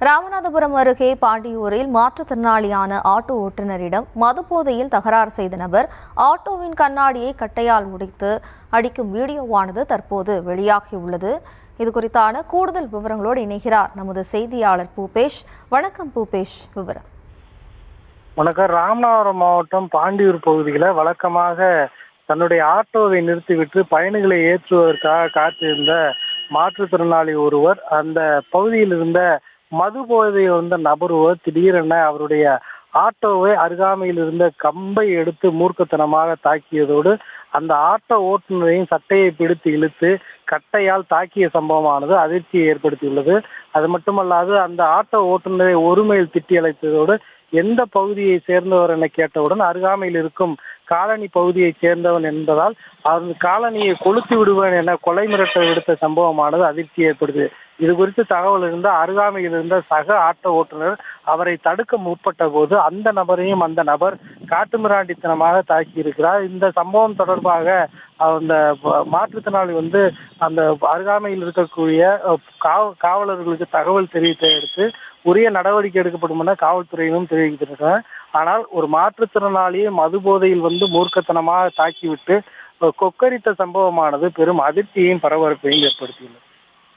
ராமநாதபுரம் அருகே பாண்டியூரில் மாற்றுத்திறனாளியான ஆட்டோ ஓட்டுநரிடம் மதுபோதையில் தகராறு செய்த நபர் ஆட்டோவின் கண்ணாடியை கட்டையால் உடைத்து அடிக்கும் வீடியோவானது தற்போது வெளியாகியுள்ளது. இது குறித்தான கூடுதல் விவரங்களோடு இணைகிறார் நமது செய்தியாளர் பூபேஷ். வணக்கம் பூபேஷ், விவரம். வணக்கம். ராமநாதபுரம் மாவட்டம் பாண்டியூர் பகுதியில் வழக்கமாக தன்னுடைய ஆட்டோவை நிறுத்திவிட்டு பயணிகளை ஏற்றுவதற்காக காத்திருந்த மாற்றுத்திறனாளி ஒருவர் அந்த பகுதியில் இருந்த மது போதையை வந்த நபர் திடீரென அவருடைய ஆட்டோவை அருகாமையில் இருந்த கம்பை எடுத்து மூர்க்கத்தனமாக தாக்கியதோடு அந்த ஆட்டோ ஓட்டுநரையும் சட்டையை பிடித்து இழுத்து கட்டையால் தாக்கிய சம்பவமானது அதிர்ச்சியை ஏற்படுத்தியுள்ளது. அது மட்டுமல்லாது அந்த ஆட்டோ ஓட்டுநரை ஒருமையில் திட்டி அழைத்ததோடு எந்த பகுதியை சேர்ந்தவர் என கேட்டவுடன் அருகாமையில் இருக்கும் காலனி பகுதியை சேர்ந்தவன் என்பதால் அந்த காலனியை கொளுத்தி விடுவேன் என கொலை மிரட்டல் விடுத்த சம்பவமானது அதிர்ச்சி ஏற்படுது. இது குறித்து தகவல் இருந்த அருகாமையில் இருந்த சக ஆட்டோ ஓட்டுநர் அவரை தடுக்க முற்பட்ட போது அந்த நபரையும் அந்த நபர் காட்டுமிராண்டித்தனமாக தாக்கியிருக்கிறார். இந்த சம்பவம் தொடர்பாக அந்த மாற்றுத்திறனாளி அந்த அருகாமையில் இருக்கக்கூடிய காவலர்களுக்கு தகவல் தெரிவித்த அடுத்து உரிய நடவடிக்கை எடுக்கப்படும் என காவல்துறையிலும் தெரிவித்திருக்கிறார். ஆனால் ஒரு மாற்றுத்திறனாளியை மது போதையில் மூர்க்கத்தனமாக தாக்கிவிட்டு கொக்கரித்த சம்பவமானது பெரும் அதிர்ச்சியையும் பரபரப்பையும் ஏற்படுத்தியுள்ளது.